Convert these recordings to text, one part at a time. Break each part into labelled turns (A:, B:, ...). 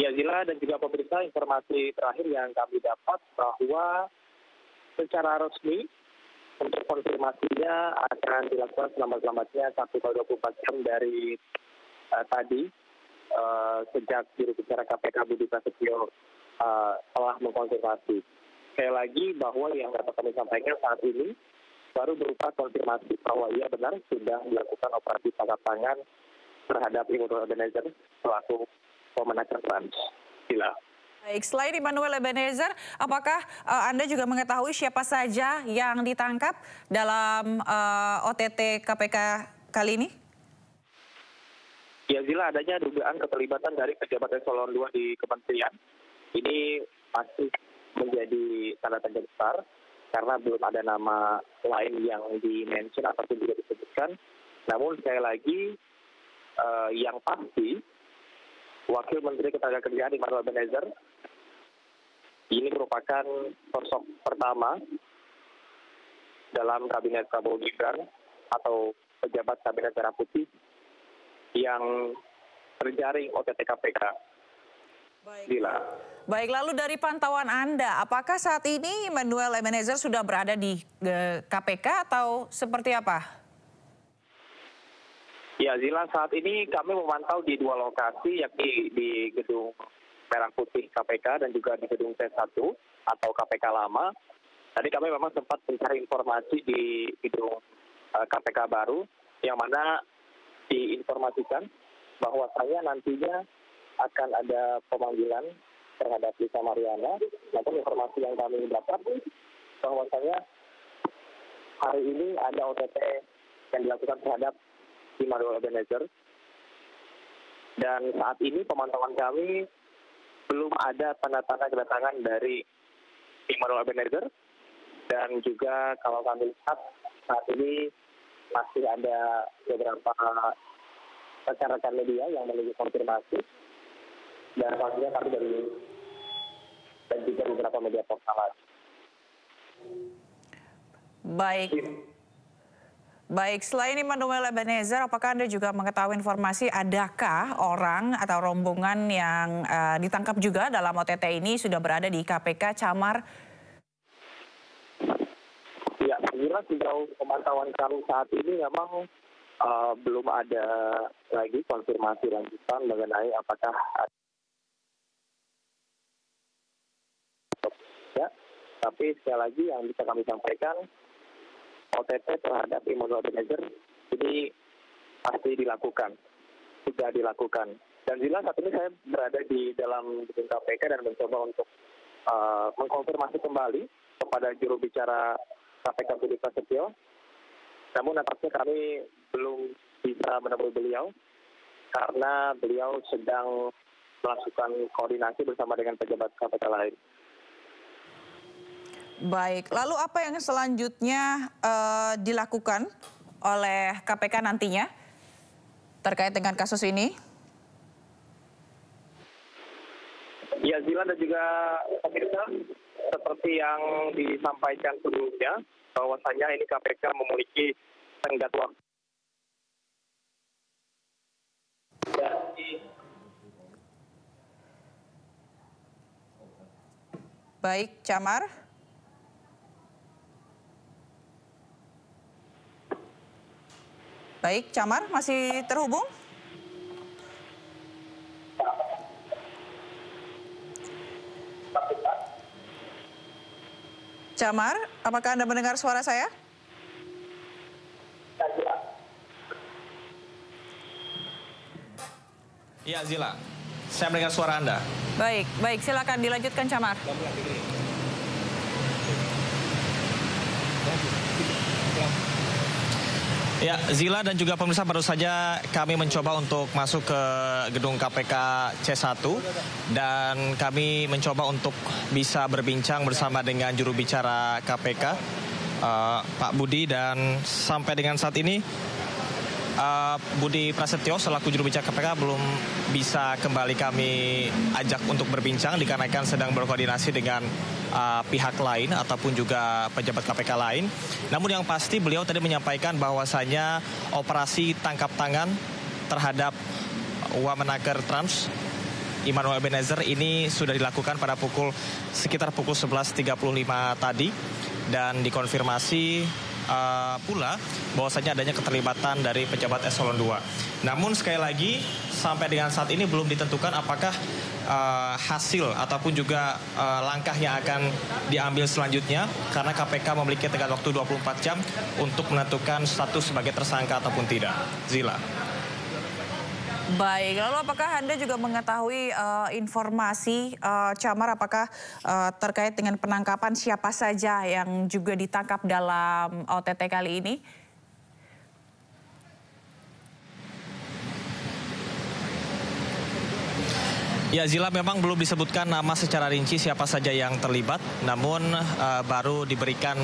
A: Ya, Zila dan juga pemirsa, informasi terakhir yang kami dapat bahwa secara resmi untuk konfirmasinya akan dilakukan selama-lamanya 1x24 jam dari tadi sejak juru bicara KPK Budi Prasetyo telah mengkonfirmasi. Sekali lagi bahwa yang dapat kami sampaikan saat ini baru berupa konfirmasi bahwa ia benar sudah melakukan operasi tangkap tangan terhadap Immanuel Ebenezer selaku pemenaker Trans. Gila.
B: Baik, selain Immanuel Ebenezer, apakah Anda juga mengetahui siapa saja yang ditangkap dalam OTT KPK kali ini?
A: Ya, Zila, adanya dugaan keterlibatan dari pejabat eselon 2 di kementerian. Ini masih menjadi tanda tanya besar karena belum ada nama lain yang di-mention ataupun juga disebutkan. Namun sekali lagi yang pasti Wakil Menteri Ketenagakerjaan Immanuel Ebenezer ini merupakan sosok pertama dalam kabinet Prabowo Gibran atau pejabat kabinet merah putih yang terjaring OTT KPK.
B: Baik, lalu dari pantauan Anda, apakah saat ini Immanuel Ebenezer sudah berada di KPK atau seperti apa?
A: Ya, Zila, saat ini kami memantau di dua lokasi, yakni di Gedung Merah Putih KPK dan juga di Gedung T1 atau KPK Lama. Tadi kami memang sempat mencari informasi di Gedung KPK baru, yang mana diinformasikan bahwa saya nantinya akan ada pemanggilan terhadap Lisa Mariana. Namun informasi yang kami dapat bahwasanya hari ini ada OTT yang dilakukan terhadap Immanuel Ebenezer. Dan saat ini pemantauan kami belum ada tanda-tanda kedatangan dari Immanuel Ebenezer. Dan juga kalau kami lihat saat ini masih ada beberapa rekan-rekan media yang menunggu konfirmasi. Dan selanjutnya kami dari dan juga beberapa media portal.
B: Baik, selain Immanuel Ebenezer, apakah Anda juga mengetahui informasi adakah orang atau rombongan yang ditangkap juga dalam OTT ini sudah berada di KPK Camar?
A: Ya, kira sejauh pemantauan kami saat ini memang belum ada lagi konfirmasi lanjutan mengenai apakah ya, tapi sekali lagi yang bisa kami sampaikan, OTT terhadap Immanuel Ebenezer ini pasti dilakukan, sudah dilakukan. Dan jelas saat ini saya berada di dalam gedung KPK dan mencoba untuk mengkonfirmasi kembali kepada juru bicara KPK Budi Prasetyo. Namun nampaknya kami belum bisa menemui beliau karena beliau sedang melakukan koordinasi bersama dengan pejabat KPK lain.
B: Baik, lalu apa yang selanjutnya dilakukan oleh KPK nantinya terkait dengan kasus ini?
A: Ya, Zila dan juga pemirsa, seperti yang disampaikan sebelumnya, bahwasanya ini KPK memiliki tenggat waktu.
B: Baik, Camar. Baik, Camar masih terhubung? Camar, apakah Anda mendengar suara saya?
C: Iya, Zila. Saya mendengar suara Anda.
B: Baik, silakan dilanjutkan, Camar.
C: Ya, Zila dan juga pemirsa, baru saja kami mencoba untuk masuk ke gedung KPK C1 dan kami mencoba untuk bisa berbincang bersama dengan juru bicara KPK, Pak Budi, dan sampai dengan saat ini Budi Prasetyo selaku juru bicara KPK belum bisa kembali kami ajak untuk berbincang dikarenakan sedang berkoordinasi dengan pihak lain ataupun juga pejabat KPK lain. Namun yang pasti beliau tadi menyampaikan bahwasanya operasi tangkap tangan terhadap Wamenaker Trans Immanuel Ebenezer ini sudah dilakukan pada sekitar pukul 11.35 tadi, dan dikonfirmasi pula bahwasanya adanya keterlibatan dari pejabat eselon 2. Namun sekali lagi sampai dengan saat ini belum ditentukan apakah hasil ataupun juga langkah yang akan diambil selanjutnya, karena KPK memiliki tenggat waktu 24 jam untuk menentukan status sebagai tersangka ataupun tidak. Zila.
B: Baik, lalu apakah Anda juga mengetahui informasi, Chamar, apakah terkait dengan penangkapan siapa saja yang juga ditangkap dalam OTT kali ini?
C: Ya, Zila, memang belum disebutkan nama secara rinci siapa saja yang terlibat, namun baru diberikan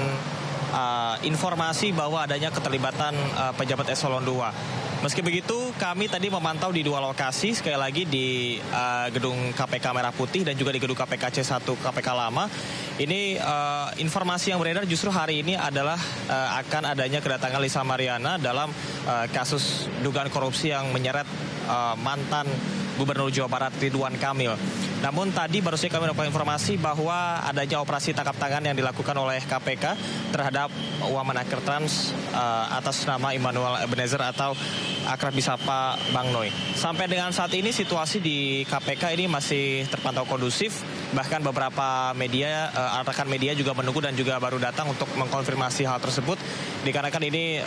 C: informasi bahwa adanya keterlibatan pejabat eselon 2. Meski begitu, kami tadi memantau di dua lokasi, sekali lagi di gedung KPK Merah Putih dan juga di gedung KPK C1 KPK Lama. Ini informasi yang beredar justru hari ini adalah akan adanya kedatangan Lisa Mariana dalam kasus dugaan korupsi yang menyeret mantan Gubernur Jawa Barat Ridwan Kamil. Namun tadi baru saja kami dapat informasi bahwa adanya operasi tangkap tangan yang dilakukan oleh KPK terhadap Wamenaker Trans atas nama Immanuel Ebenezer atau akrab disapa Bang Noi. Sampai dengan saat ini situasi di KPK ini masih terpantau kondusif. Bahkan beberapa media, rekan media juga menunggu dan juga baru datang untuk mengkonfirmasi hal tersebut. Dikarenakan ini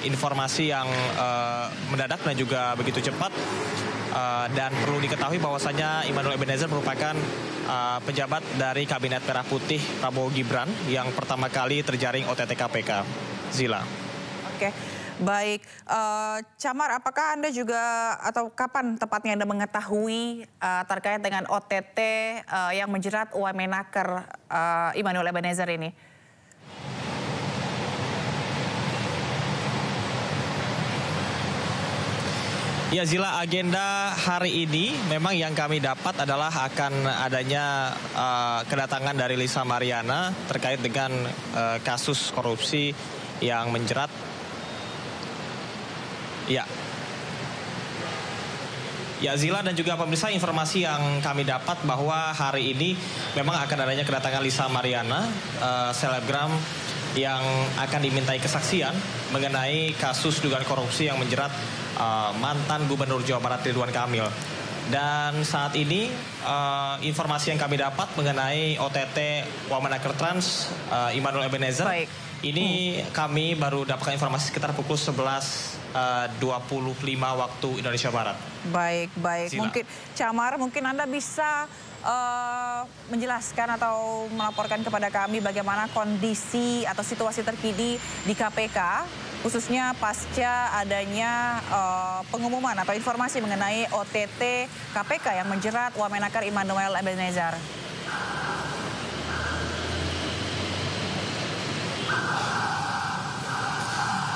C: informasi yang mendadak dan juga begitu cepat. Dan perlu diketahui bahwasanya Immanuel Ebenezer merupakan pejabat dari Kabinet Merah Putih Prabowo Gibran yang pertama kali terjaring OTT KPK. Zila.
B: Oke, baik. Chamar, apakah Anda juga atau kapan tepatnya Anda mengetahui terkait dengan OTT yang menjerat Wamenaker Immanuel Ebenezer ini?
C: Ya, Zila, agenda hari ini memang yang kami dapat adalah akan adanya kedatangan dari Lisa Mariana terkait dengan kasus korupsi yang menjerat. Ya, Zila dan juga pemirsa, informasi yang kami dapat bahwa hari ini memang akan adanya kedatangan Lisa Mariana, selebgram yang akan dimintai kesaksian mengenai kasus dugaan korupsi yang menjerat mantan Gubernur Jawa Barat Ridwan Kamil. Dan saat ini informasi yang kami dapat mengenai OTT Wamenaker Trans Immanuel Ebenezer.
B: Baik.
C: Ini kami baru dapatkan informasi sekitar pukul 11.25 waktu Indonesia Barat.
B: Baik.
C: Zila.
B: Mungkin Chamar, mungkin Anda bisa menjelaskan atau melaporkan kepada kami bagaimana kondisi atau situasi terkini di KPK, khususnya pasca adanya pengumuman atau informasi mengenai OTT KPK yang menjerat Wamenaker Immanuel Ebenezer.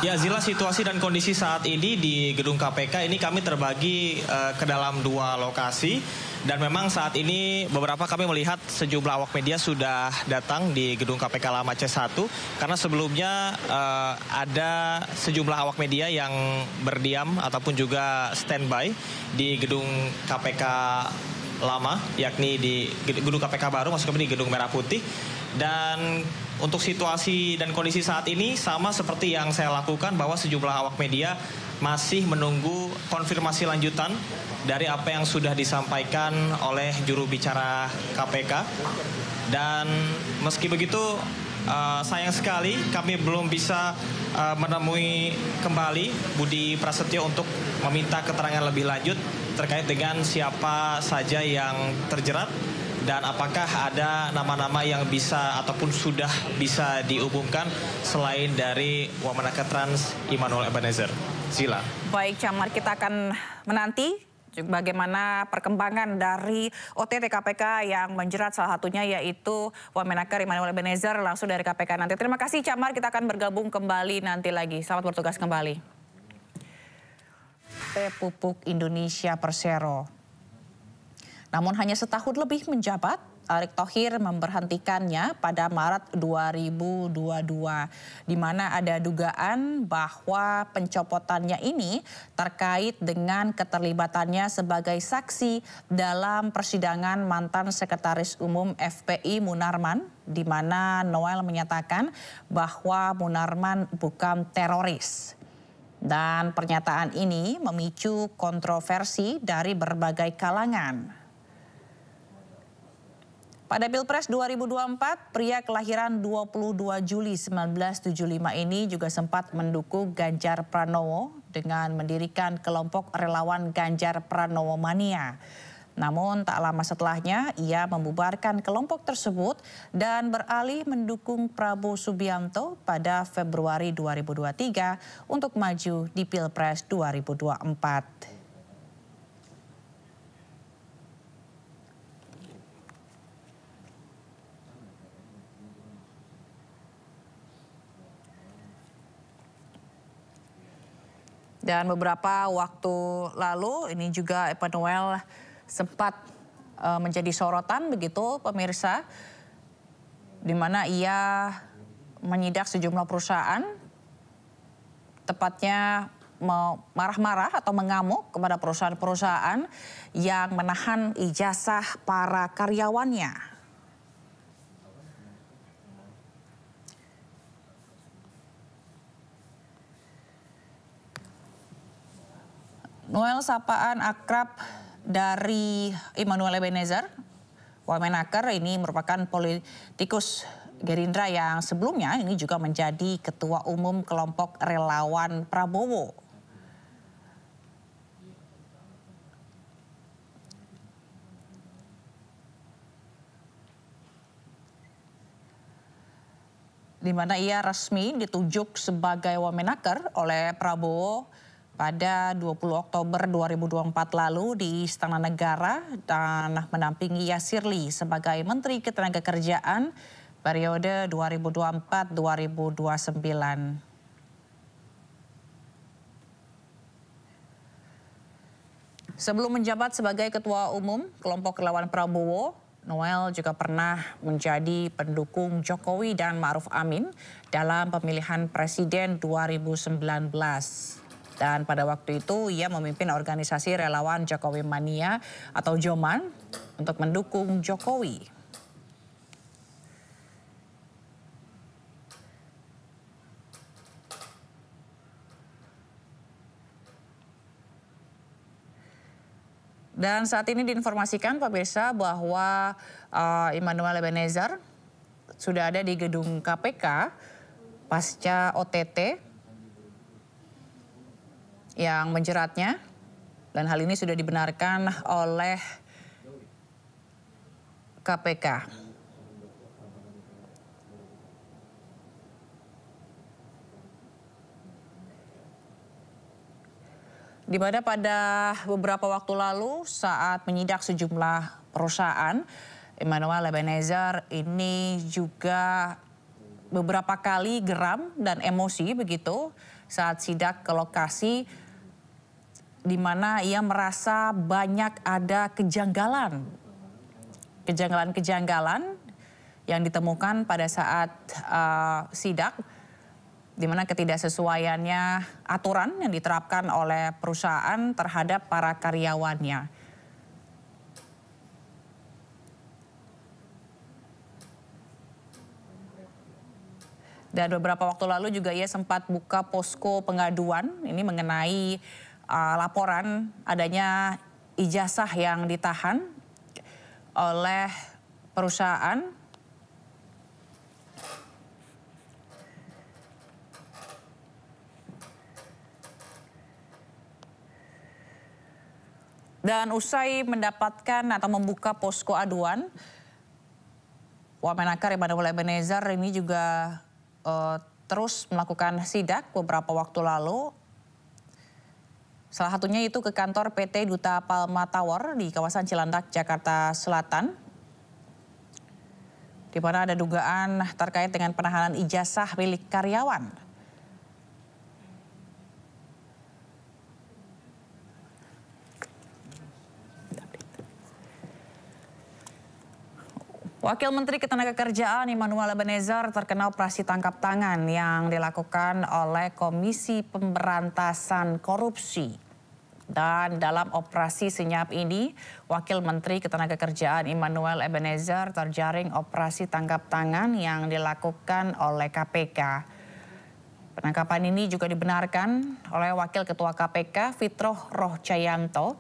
C: Ya, Zila, situasi dan kondisi saat ini di gedung KPK ini kami terbagi ke dalam dua lokasi. Dan memang saat ini beberapa kami melihat sejumlah awak media sudah datang di gedung KPK Lama C1. Karena sebelumnya ada sejumlah awak media yang berdiam ataupun juga standby di gedung KPK Lama, yakni di gedung KPK baru, maksud kami di gedung Merah Putih. Dan untuk situasi dan kondisi saat ini sama seperti yang saya lakukan, bahwa sejumlah awak media masih menunggu konfirmasi lanjutan dari apa yang sudah disampaikan oleh juru bicara KPK. Dan meski begitu sayang sekali kami belum bisa menemui kembali Budi Prasetyo untuk meminta keterangan lebih lanjut terkait dengan siapa saja yang terjerat dan apakah ada nama-nama yang bisa ataupun sudah bisa diumumkan selain dari Wamenaker Trans Immanuel Ebenezer. Zila.
B: Baik, Chamar, kita akan menanti bagaimana perkembangan dari OTT KPK yang menjerat salah satunya yaitu Wamenaker Immanuel Ebenezer langsung dari KPK nanti. Terima kasih, Chamar, kita akan bergabung kembali nanti lagi. Selamat bertugas kembali. Pupuk Indonesia Persero. Namun hanya setahun lebih menjabat, Erick Thohir memberhentikannya pada Maret 2022, di mana ada dugaan bahwa pencopotannya ini terkait dengan keterlibatannya sebagai saksi dalam persidangan mantan Sekretaris Umum FPI Munarman, di mana Noel menyatakan bahwa Munarman bukan teroris. Dan pernyataan ini memicu kontroversi dari berbagai kalangan. Pada Pilpres 2024, pria kelahiran 22 Juli 1975 ini juga sempat mendukung Ganjar Pranowo dengan mendirikan kelompok relawan Ganjar Pranowo Mania. Namun tak lama setelahnya ia membubarkan kelompok tersebut dan beralih mendukung Prabowo Subianto pada Februari 2023 untuk maju di Pilpres 2024. Dan beberapa waktu lalu ini juga Emmanuel sempat menjadi sorotan begitu pemirsa, di mana ia menyidak sejumlah perusahaan, tepatnya marah-marah atau mengamuk kepada perusahaan-perusahaan yang menahan ijazah para karyawannya. Noel sapaan akrab dari Immanuel Ebenezer, Wamenaker ini merupakan politikus Gerindra yang sebelumnya ini juga menjadi ketua umum kelompok relawan Prabowo. Di mana ia resmi ditunjuk sebagai Wamenaker oleh Prabowo pada 20 Oktober 2024 lalu di Istana Negara dan mendampingi Yasirli sebagai Menteri Ketenagakerjaan periode 2024-2029. Sebelum menjabat sebagai Ketua Umum kelompok relawan Prabowo, Noel juga pernah menjadi pendukung Jokowi dan Ma'ruf Amin dalam pemilihan Presiden 2019. Dan pada waktu itu ia memimpin organisasi relawan Jokowi Mania atau Joman untuk mendukung Jokowi. Dan saat ini diinformasikan pemirsa bahwa Immanuel Ebenezer sudah ada di gedung KPK pasca OTT yang menjeratnya, dan hal ini sudah dibenarkan oleh KPK. Di mana pada beberapa waktu lalu saat menyidak sejumlah perusahaan, Immanuel Ebenezer ini juga beberapa kali geram dan emosi begitu saat sidak ke lokasi, di mana ia merasa banyak ada kejanggalan yang ditemukan pada saat sidak, di mana ketidaksesuaiannya aturan yang diterapkan oleh perusahaan terhadap para karyawannya. Dan beberapa waktu lalu juga ia sempat buka posko pengaduan ini mengenai laporan adanya ijazah yang ditahan oleh perusahaan. Dan usai mendapatkan atau membuka posko aduan, Wamenaker Immanuel Ebenezer ini juga terus melakukan sidak beberapa waktu lalu. Salah satunya itu ke kantor PT Duta Palma Tower di kawasan Cilandak, Jakarta Selatan, di mana ada dugaan terkait dengan penahanan ijazah milik karyawan. Wakil Menteri Ketenagakerjaan Immanuel Ebenezer terkena operasi tangkap tangan yang dilakukan oleh Komisi Pemberantasan Korupsi. Dan dalam operasi senyap ini, Wakil Menteri Ketenagakerjaan Immanuel Ebenezer terjaring operasi tangkap tangan yang dilakukan oleh KPK. Penangkapan ini juga dibenarkan oleh Wakil Ketua KPK Fitroh Rohcayanto.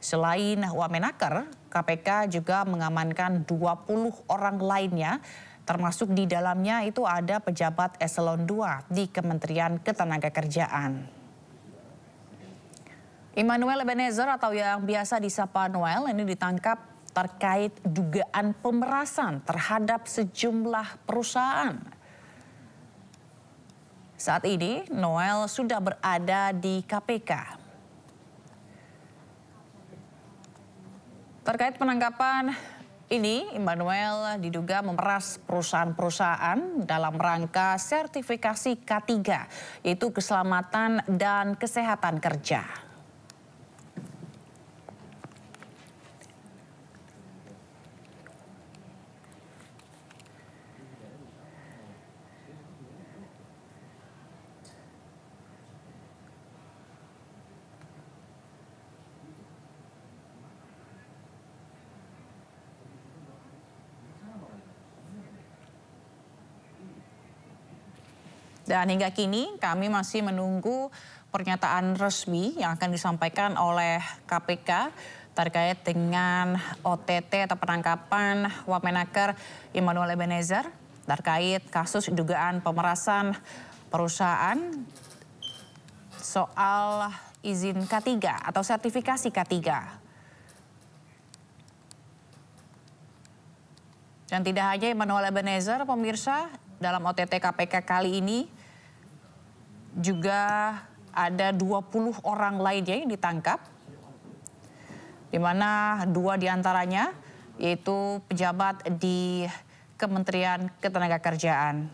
B: Selain Wamenaker, KPK juga mengamankan 20 orang lainnya, termasuk di dalamnya itu ada pejabat eselon 2 di Kementerian Ketenagakerjaan. Immanuel Ebenezer atau yang biasa disapa Noel ini ditangkap terkait dugaan pemerasan terhadap sejumlah perusahaan. Saat ini Noel sudah berada di KPK. Terkait penangkapan ini, Immanuel diduga memeras perusahaan-perusahaan dalam rangka sertifikasi K3, yaitu keselamatan dan kesehatan kerja. Dan hingga kini kami masih menunggu pernyataan resmi yang akan disampaikan oleh KPK terkait dengan OTT atau penangkapan Wamenaker Immanuel Ebenezer terkait kasus dugaan pemerasan perusahaan soal izin K3 atau sertifikasi K3. Dan tidak hanya Immanuel Ebenezer, pemirsa, dalam OTT KPK kali ini juga ada 20 orang lainnya yang ditangkap, di mana 2 diantaranya yaitu pejabat di Kementerian Ketenagakerjaan.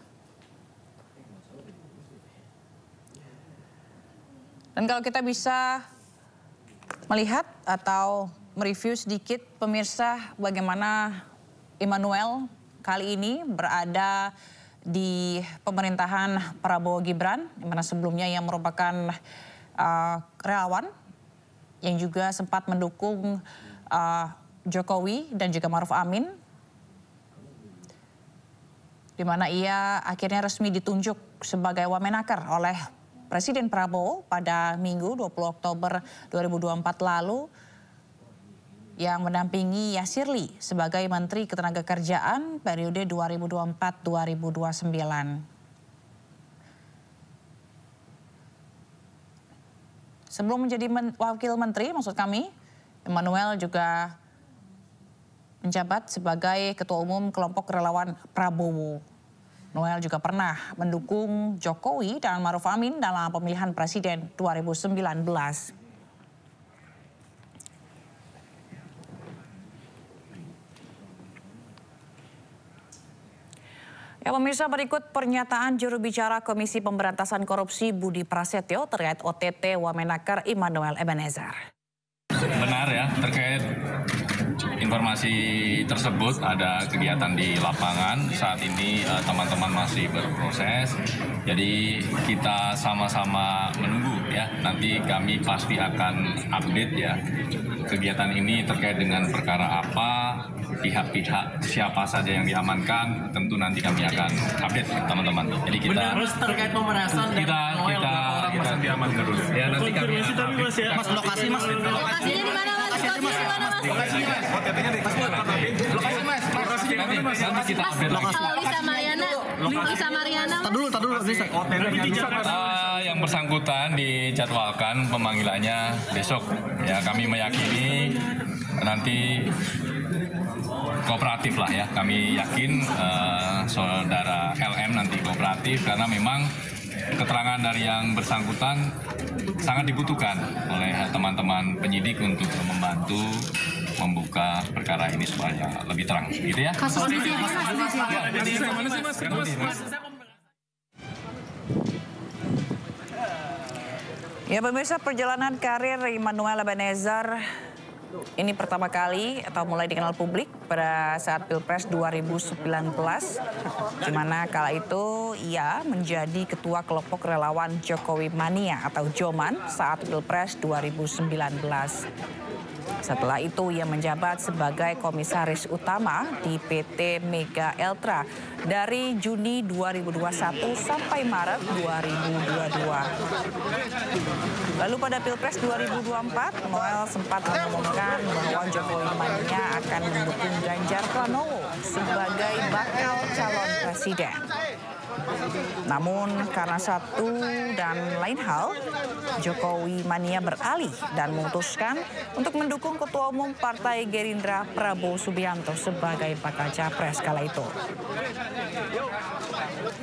B: Dan kalau kita bisa melihat atau mereview sedikit pemirsa bagaimana Immanuel kali ini berada di pemerintahan Prabowo Gibran, di mana sebelumnya yang merupakan relawan yang juga sempat mendukung Jokowi dan juga Maruf Amin, di mana ia akhirnya resmi ditunjuk sebagai Wamenaker oleh Presiden Prabowo pada Minggu 20 Oktober 2024 lalu, yang mendampingi Yasirli sebagai Menteri Ketenagakerjaan periode 2024-2029. Sebelum menjadi wakil menteri, maksud kami, Immanuel juga menjabat sebagai Ketua Umum Kelompok Relawan Prabowo. Noel juga pernah mendukung Jokowi dan Maruf Amin dalam pemilihan presiden 2019. Ya pemirsa, berikut pernyataan juru bicara Komisi Pemberantasan Korupsi Budi Prasetyo terkait OTT Wamenaker Immanuel Ebenezer.
D: Benar ya, terkait informasi tersebut ada kegiatan di lapangan. Saat ini teman-teman masih berproses. Jadi kita sama-sama menunggu ya. Nanti kami pasti akan update ya. Kegiatan ini terkait dengan perkara apa, pihak-pihak siapa saja yang diamankan, tentu nanti kami akan update teman-teman. Jadi kita
E: terkait pemerasan
D: kita
E: masih diamankan dulu.
D: Ya nanti kami
E: Mas, lokasi Mas.
F: Lokasinya di mana Mas?
E: OTT-nya di lokasi Mas. Lokasinya di mana Mas?
D: Nanti kita update lagi.
F: Kalau Lisa Mariana.
E: Tar dulu.
D: Yang bersangkutan dijadwalkan pemanggilannya besok. Ya kami meyakini nanti kooperatif lah ya. Kami yakin saudara LM nanti kooperatif karena memang keterangan dari yang bersangkutan sangat dibutuhkan oleh teman-teman penyidik untuk membantu membuka perkara ini supaya lebih terang, gitu ya.
F: Kasus di sini Mas.
B: Ya pemirsa, perjalanan karir Immanuel Ebenezer Ini pertama kali atau mulai dikenal publik pada saat Pilpres 2019, di mana kala itu ia menjadi ketua kelompok relawan Jokowi Mania atau Joman saat Pilpres 2019. Setelah itu ia menjabat sebagai komisaris utama di PT Mega Eltra dari Juni 2021 sampai Maret 2022. Lalu pada Pilpres 2024, Noel sempat mengumumkan bahwa Jokowi Mania akan mendukung Ganjar Pranowo sebagai bakal calon presiden. Namun karena satu dan lain hal, Jokowi Mania beralih dan memutuskan untuk mendukung Ketua Umum Partai Gerindra Prabowo Subianto sebagai bakal capres kala itu.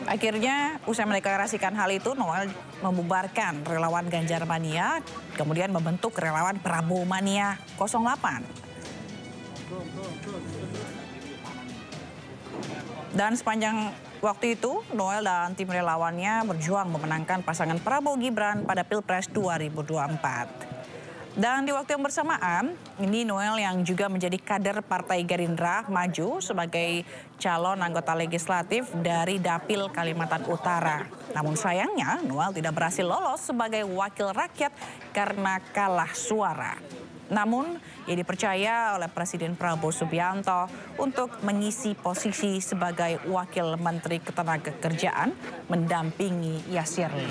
B: Akhirnya, usai mendeklarasikan hal itu, Noel membubarkan relawan Ganjar Mania, kemudian membentuk relawan Prabowo Mania 08. Dan sepanjang waktu itu, Noel dan tim relawannya berjuang memenangkan pasangan Prabowo Gibran pada Pilpres 2024. Dan di waktu yang bersamaan, ini Noel yang juga menjadi kader Partai Gerindra maju sebagai calon anggota legislatif dari Dapil Kalimantan Utara. Namun sayangnya, Noel tidak berhasil lolos sebagai wakil rakyat karena kalah suara. Namun, ia dipercaya oleh Presiden Prabowo Subianto untuk mengisi posisi sebagai Wakil Menteri Ketenagakerjaan mendampingi Yasirli.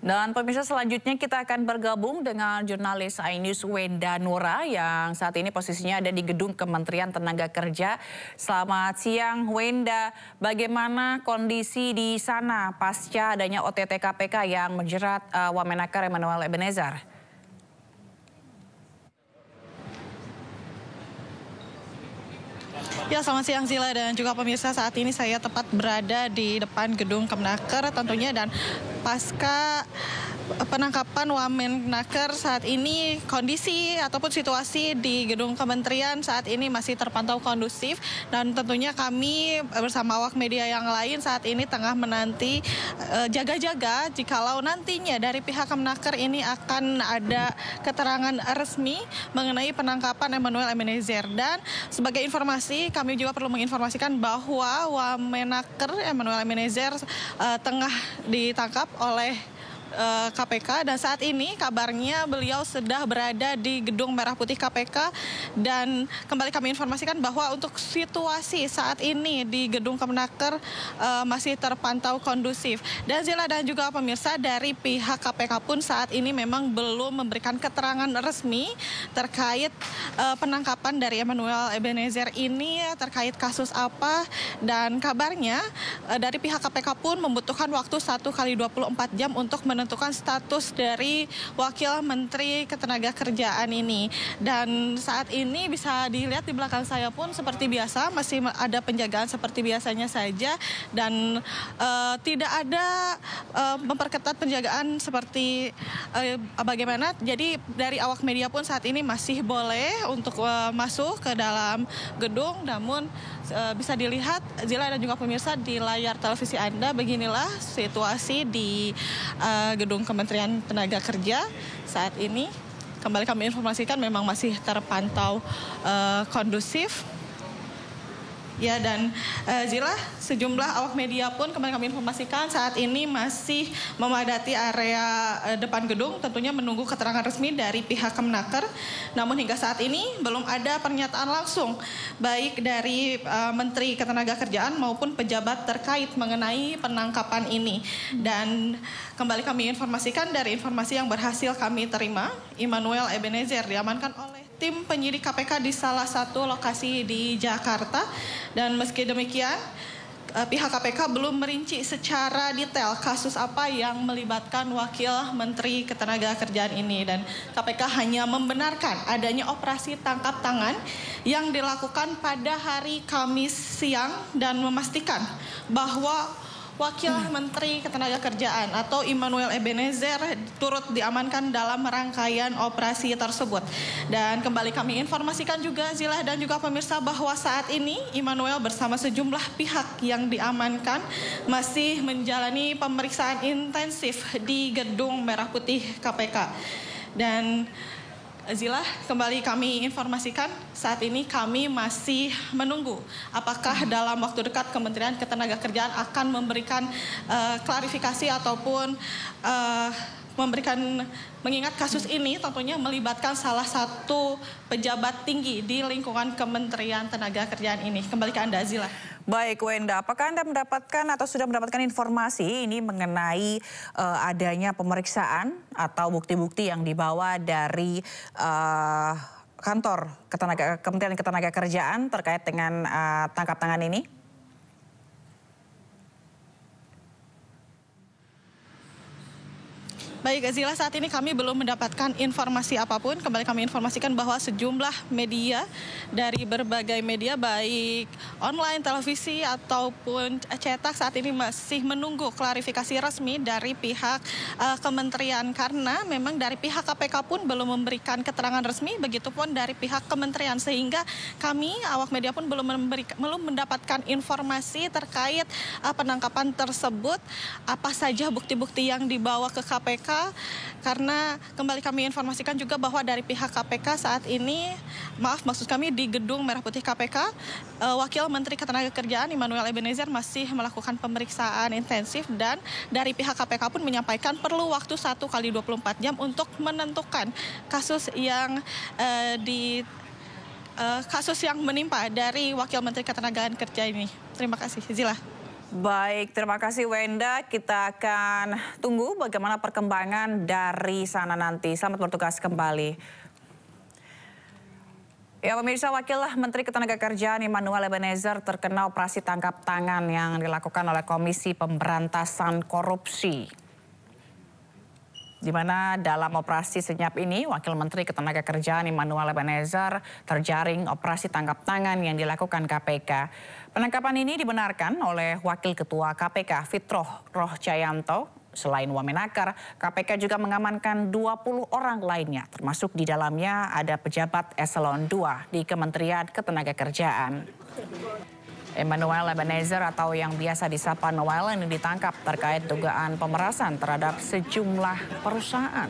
B: Dan pemirsa, selanjutnya kita akan bergabung dengan jurnalis iNews Wenda Nura yang saat ini posisinya ada di gedung Kementerian Tenaga Kerja. Selamat siang Wenda, bagaimana kondisi di sana pasca adanya OTT KPK yang menjerat Wamenakar Emmanuel Ebenezer?
G: Ya, selamat siang Zila dan juga pemirsa, saat ini saya tepat berada di depan gedung Kemenaker tentunya, dan pasca penangkapan Wamenakar saat ini kondisi ataupun situasi di gedung kementerian saat ini masih terpantau kondusif, dan tentunya kami bersama awak media yang lain saat ini tengah menanti jaga-jaga jikalau nantinya dari pihak Kemenaker ini akan ada keterangan resmi mengenai penangkapan Emmanuel Ebenezer. Dan sebagai informasi, kami juga perlu menginformasikan bahwa Wamenakar Emmanuel Ebenezer tengah ditangkap oleh KPK, dan saat ini kabarnya beliau sudah berada di Gedung Merah Putih KPK. Dan kembali kami informasikan bahwa untuk situasi saat ini di Gedung Kemenaker masih terpantau kondusif. Dan Zila dan juga pemirsa, dari pihak KPK pun saat ini memang belum memberikan keterangan resmi terkait penangkapan dari Emmanuel Ebenezer ini terkait kasus apa. Dan kabarnya dari pihak KPK pun membutuhkan waktu 1 kali 24 jam untuk menentukan status dari Wakil Menteri Ketenagakerjaan ini. Dan saat ini bisa dilihat di belakang saya pun seperti biasa masih ada penjagaan seperti biasanya saja, dan tidak ada memperketat penjagaan seperti bagaimana. Jadi dari awak media pun saat ini masih boleh untuk masuk ke dalam gedung, namun bisa dilihat Zila dan juga pemirsa di layar televisi Anda, beginilah situasi di Gedung Kementerian Tenaga Kerja saat ini. Kembali kami informasikan memang masih terpantau kondusif. Ya, dan Zila, sejumlah awak media pun kembali kami informasikan saat ini masih memadati area depan gedung, tentunya menunggu keterangan resmi dari pihak Kemenaker. Namun hingga saat ini belum ada pernyataan langsung baik dari Menteri Ketenagakerjaan maupun pejabat terkait mengenai penangkapan ini. Dan kembali kami informasikan dari informasi yang berhasil kami terima, Emmanuel Ebenezer diamankan oleh tim penyidik KPK di salah satu lokasi di Jakarta. Dan meski demikian, pihak KPK belum merinci secara detail kasus apa yang melibatkan Wakil Menteri Ketenagakerjaan ini. Dan KPK hanya membenarkan adanya operasi tangkap tangan yang dilakukan pada hari Kamis siang dan memastikan bahwa Wakil Menteri Ketenagakerjaan atau Immanuel Ebenezer turut diamankan dalam rangkaian operasi tersebut. Dan kembali kami informasikan juga Zila dan juga pemirsa bahwa saat ini Immanuel bersama sejumlah pihak yang diamankan masih menjalani pemeriksaan intensif di Gedung Merah Putih KPK. Dan Zila, kembali kami informasikan saat ini kami masih menunggu apakah dalam waktu dekat Kementerian Ketenagakerjaan akan memberikan klarifikasi ataupun mengingat kasus ini tentunya melibatkan salah satu pejabat tinggi di lingkungan Kementerian Tenaga Kerjaan ini. Kembali ke Anda, Zila.
B: Baik, Wenda, apakah Anda mendapatkan atau sudah mendapatkan informasi ini mengenai adanya pemeriksaan atau bukti-bukti yang dibawa dari kantor Kementerian Ketenagakerjaan terkait dengan tangkap tangan ini?
G: Baik, Zila, saat ini kami belum mendapatkan informasi apapun. Kembali kami informasikan bahwa sejumlah media dari berbagai media, baik online, televisi, ataupun cetak saat ini masih menunggu klarifikasi resmi dari pihak kementerian. Karena memang dari pihak KPK pun belum memberikan keterangan resmi, begitupun dari pihak kementerian. Sehingga kami, awak media pun belum mendapatkan informasi terkait penangkapan tersebut. Apa saja bukti-bukti yang dibawa ke KPK. Karena kembali kami informasikan juga bahwa dari pihak KPK saat ini, maksud kami di Gedung Merah Putih KPK, Wakil Menteri Ketenagakerjaan Immanuel Ebenezer masih melakukan pemeriksaan intensif dan dari pihak KPK pun menyampaikan perlu waktu 1 kali 24 jam untuk menentukan kasus yang kasus yang menimpa dari Wakil Menteri Ketenagakerjaan ini. Terima kasih, Zila.
B: Baik, terima kasih Wenda. Kita akan tunggu bagaimana perkembangan dari sana nanti. Selamat bertugas kembali. Ya, pemirsa, Wakil Menteri Ketenagakerjaan Immanuel Ebenezer terkena operasi tangkap tangan yang dilakukan oleh Komisi Pemberantasan Korupsi. Di mana dalam operasi senyap ini, Wakil Menteri Ketenagakerjaan Immanuel Ebenezer terjaring operasi tangkap tangan yang dilakukan KPK. Penangkapan ini dibenarkan oleh Wakil Ketua KPK Fitroh Rohcayanto. Selain Wamenakar, KPK juga mengamankan 20 orang lainnya, termasuk di dalamnya ada pejabat eselon 2 di Kementerian Ketenagakerjaan. Immanuel Ebenezer atau yang biasa disapa Noel ini ditangkap terkait dugaan pemerasan terhadap sejumlah perusahaan.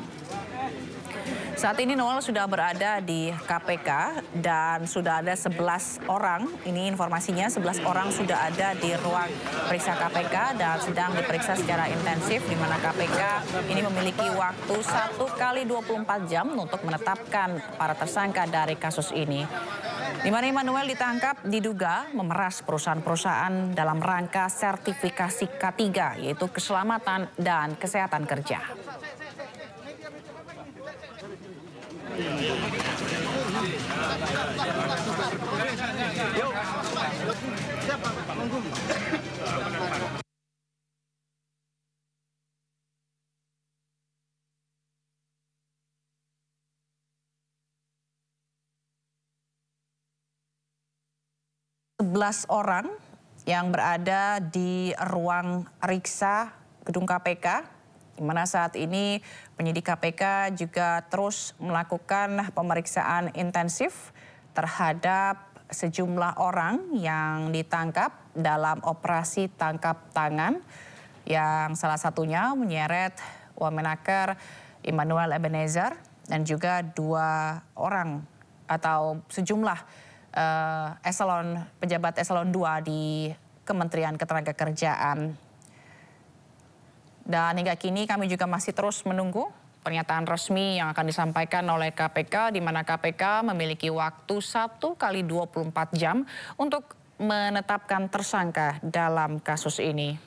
B: Saat ini Noel sudah berada di KPK dan sudah ada 11 orang. Ini informasinya 11 orang sudah ada di ruang periksa KPK dan sedang diperiksa secara intensif, di mana KPK ini memiliki waktu 1 kali 24 jam untuk menetapkan para tersangka dari kasus ini. Di mana Immanuel ditangkap diduga memeras perusahaan-perusahaan dalam rangka sertifikasi K3, yaitu keselamatan dan kesehatan kerja. Sebelas orang yang berada di ruang periksa gedung KPK, di mana saat ini penyidik KPK juga terus melakukan pemeriksaan intensif terhadap sejumlah orang yang ditangkap dalam operasi tangkap tangan, yang salah satunya menyeret Wamenakar Immanuel Ebenezer dan juga 2 orang atau sejumlah pejabat eselon 2 di Kementerian Ketenagakerjaan. Dan hingga kini kami juga masih terus menunggu pernyataan resmi yang akan disampaikan oleh KPK, di mana KPK memiliki waktu 1 kali 24 jam untuk menetapkan tersangka dalam kasus ini.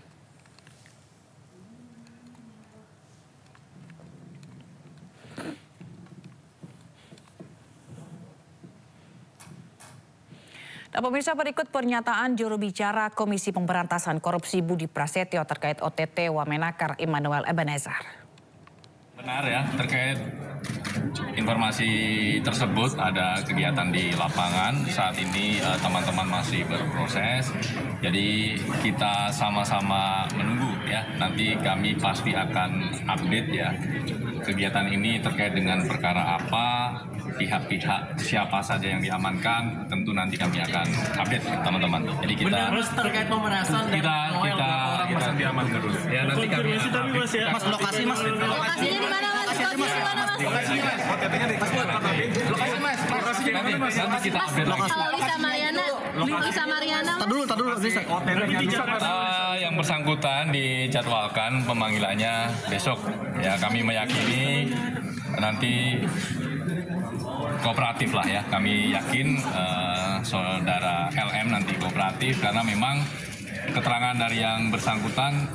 B: Nah, pemirsa, berikut pernyataan juru bicara Komisi Pemberantasan Korupsi Budi Prasetyo terkait OTT Wamenakar Immanuel Ebenezer.
D: Benar ya, terkait informasi tersebut ada kegiatan di lapangan. Saat ini teman-teman masih berproses. Jadi kita sama-sama menunggu ya. Nanti kami pasti akan update ya. Kegiatan ini terkait dengan perkara apa, pihak-pihak siapa saja yang diamankan, tentu nanti kami akan update teman-teman. Jadi kita
H: terus terkait pemerasan
D: kita
E: diamankan dulu.
D: Ya nanti kami
H: Mas, lokasi Mas.
F: Lokasinya di mana Mas? Lokasi di mana Mas?
E: OTT-nya di lokasi Mas. Lokasi di mana Mas?
D: nanti kita update lagi.
F: Kalau Lisa Mariana.
H: Tadulu bisa.
D: Yang bersangkutan dijadwalkan pemanggilannya besok. Ya kami meyakini nanti kooperatif lah ya. Kami yakin saudara LM nanti kooperatif karena memang keterangan dari yang bersangkutan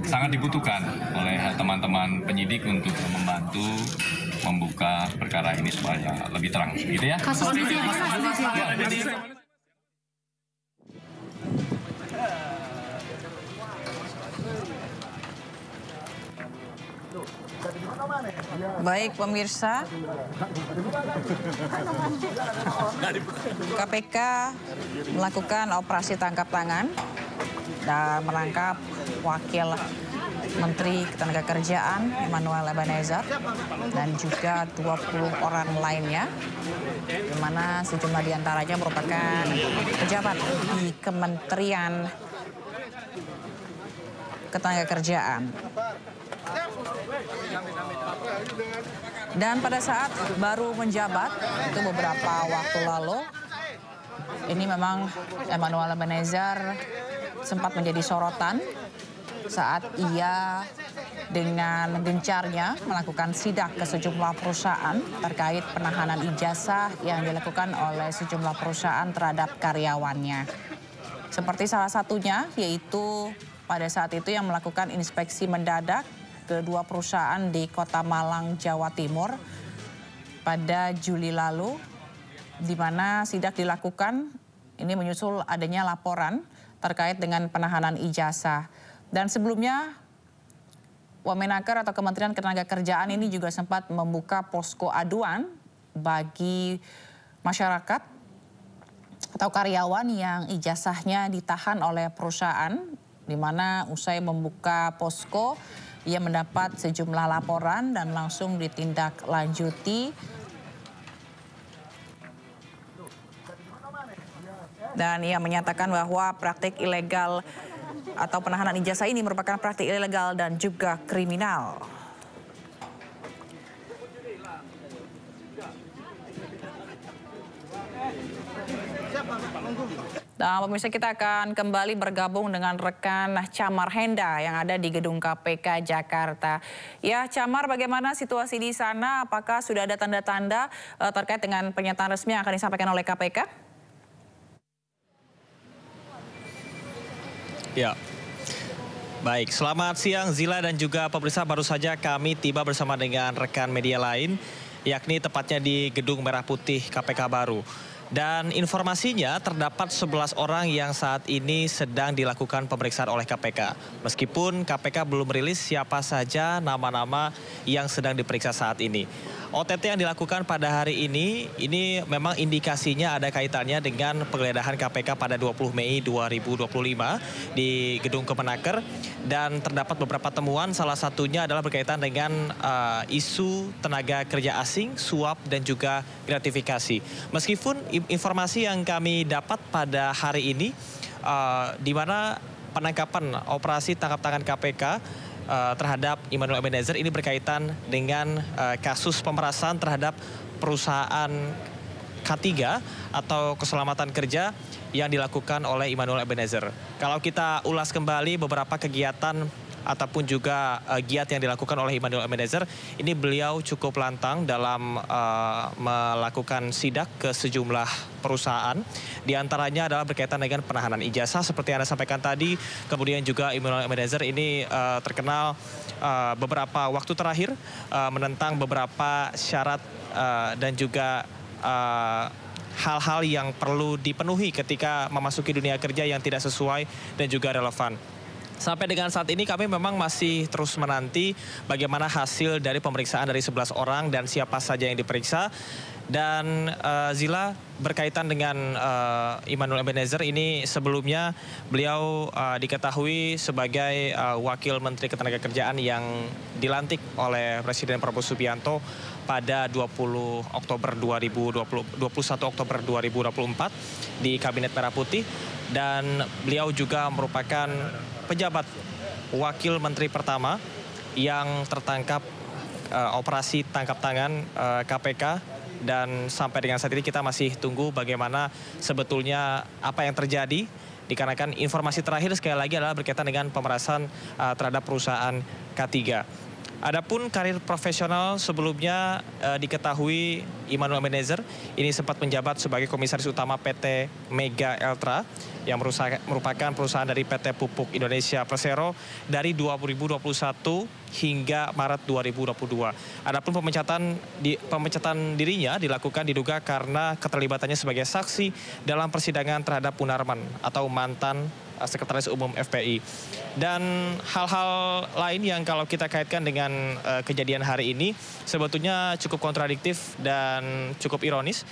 D: sangat dibutuhkan oleh teman-teman penyidik untuk membantu membuka perkara ini supaya lebih terang. Gitu ya.
F: Kasus di sini.
B: Baik pemirsa, KPK melakukan operasi tangkap tangan dan menangkap Wakil Menteri Ketenagakerjaan Immanuel Ebenezer dan juga 20 orang lainnya, di mana sejumlah diantaranya merupakan pejabat di Kementerian Ketenagakerjaan. Dan pada saat baru menjabat, itu beberapa waktu lalu, ini memang Immanuel Ebenezer sempat menjadi sorotan saat ia dengan gencarnya melakukan sidak ke sejumlah perusahaan terkait penahanan ijazah yang dilakukan oleh sejumlah perusahaan terhadap karyawannya. Seperti salah satunya yaitu pada saat itu yang melakukan inspeksi mendadak kedua perusahaan di Kota Malang, Jawa Timur pada Juli lalu, di mana sidak dilakukan ini menyusul adanya laporan terkait dengan penahanan ijazah. Dan sebelumnya Wamenakar atau Kementerian Ketenagakerjaan ini juga sempat membuka posko aduan bagi masyarakat atau karyawan yang ijazahnya ditahan oleh perusahaan, di mana usai membuka posko ia mendapat sejumlah laporan dan langsung ditindaklanjuti. Dan ia menyatakan bahwa praktik ilegal atau penahanan ijazah ini merupakan praktik ilegal dan juga kriminal. Dan pemirsa, kita akan kembali bergabung dengan rekan Chamar Henda yang ada di gedung KPK Jakarta. Ya, Chamar, bagaimana situasi di sana? Apakah sudah ada tanda-tanda terkait dengan pernyataan resmi yang akan disampaikan oleh KPK?
C: Ya. Baik, selamat siang Zila dan juga pemirsa. Baru saja kami tiba bersama dengan rekan media lain, yakni tepatnya di Gedung Merah Putih KPK baru. Dan informasinya terdapat 11 orang yang saat ini sedang dilakukan pemeriksaan oleh KPK. Meskipun KPK belum merilis siapa saja nama-nama yang sedang diperiksa saat ini. OTT yang dilakukan pada hari ini memang indikasinya ada kaitannya dengan penggeledahan KPK pada 20 Mei 2025 di Gedung Kemenaker. Dan terdapat beberapa temuan, salah satunya adalah berkaitan dengan isu tenaga kerja asing, suap dan juga gratifikasi. Meskipun informasi yang kami dapat pada hari ini, di mana penangkapan operasi tangkap tangan KPK terhadap Immanuel Ebenezer ini berkaitan dengan kasus pemerasan terhadap perusahaan K3 atau keselamatan kerja yang dilakukan oleh Immanuel Ebenezer. Kalau kita ulas kembali beberapa kegiatan ataupun juga giat yang dilakukan oleh Immanuel Ebenezer, ini beliau cukup lantang dalam melakukan sidak ke sejumlah perusahaan. Di antaranya adalah berkaitan dengan penahanan ijazah seperti yang Anda sampaikan tadi. Kemudian juga Immanuel Ebenezer ini terkenal beberapa waktu terakhir menentang beberapa syarat dan juga hal-hal yang perlu dipenuhi ketika memasuki dunia kerja yang tidak sesuai dan juga relevan. Sampai dengan saat ini kami memang masih terus menanti bagaimana hasil dari pemeriksaan dari 11 orang dan siapa saja yang diperiksa. Dan Zila, berkaitan dengan Immanuel Ebenezer ini, sebelumnya beliau diketahui sebagai Wakil Menteri Ketenagakerjaan yang dilantik oleh Presiden Prabowo Subianto pada 21 Oktober 2024 di Kabinet Merah Putih, dan beliau juga merupakan pejabat Wakil Menteri pertama yang tertangkap operasi tangkap tangan KPK. Dan sampai dengan saat ini kita masih tunggu bagaimana sebetulnya apa yang terjadi, dikarenakan informasi terakhir sekali lagi adalah berkaitan dengan pemerasan terhadap perusahaan K3. Adapun karir profesional sebelumnya diketahui Immanuel Ebenezer ini sempat menjabat sebagai Komisaris Utama PT Mega Eltra yang merupakan perusahaan dari PT Pupuk Indonesia Persero dari 2021 hingga Maret 2022. Adapun pemecatan dirinya dilakukan diduga karena keterlibatannya sebagai saksi dalam persidangan terhadap Munarman atau mantan Sekretaris Umum FPI. Dan hal-hal lain yang kalau kita kaitkan dengan kejadian hari ini sebetulnya cukup kontradiktif dan cukup ironis.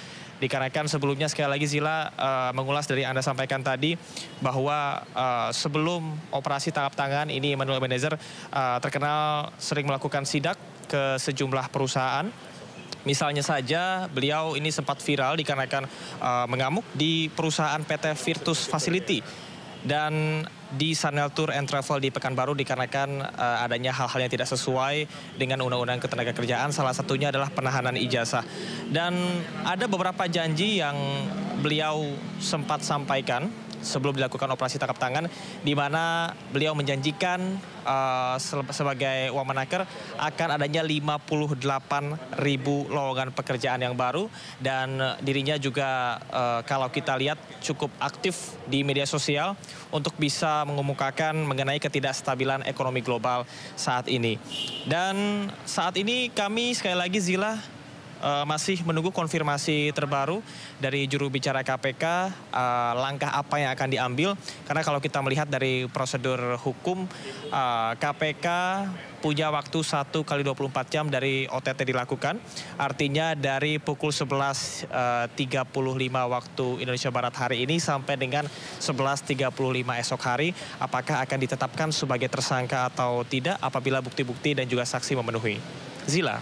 C: Dikarenakan sebelumnya sekali lagi Zila mengulas dari Anda sampaikan tadi bahwa sebelum operasi tangkap tangan ini Immanuel Ebenezer terkenal sering melakukan sidak ke sejumlah perusahaan. Misalnya saja beliau ini sempat viral dikarenakan mengamuk di perusahaan PT Virtus Facility dan di Sanel Tour and Travel di Pekanbaru dikarenakan adanya hal-hal yang tidak sesuai dengan Undang-Undang Ketenagakerjaan, salah satunya adalah penahanan ijazah. Dan ada beberapa janji yang beliau sempat sampaikan sebelum dilakukan operasi tangkap tangan, di mana beliau menjanjikan sebagai Wamenaker akan adanya 58.000 lowongan pekerjaan yang baru, dan dirinya juga kalau kita lihat cukup aktif di media sosial untuk bisa mengemukakan mengenai ketidakstabilan ekonomi global saat ini. Dan saat ini kami sekali lagi Zila masih menunggu konfirmasi terbaru dari juru bicara KPK, langkah apa yang akan diambil. Karena kalau kita melihat dari prosedur hukum, KPK punya waktu 1 kali 24 jam dari OTT dilakukan. Artinya dari pukul 11.35 waktu Indonesia Barat hari ini sampai dengan 11.35 esok hari, apakah akan ditetapkan sebagai tersangka atau tidak apabila bukti-bukti dan juga saksi memenuhi. Zila.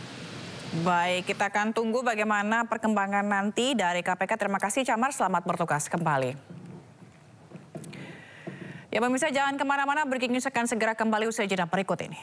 B: Baik, kita akan tunggu bagaimana perkembangan nanti dari KPK. Terima kasih Camar, selamat bertugas kembali. Ya pemirsa, jangan kemana-mana, Breaking News akan segera kembali usai jeda berikut ini.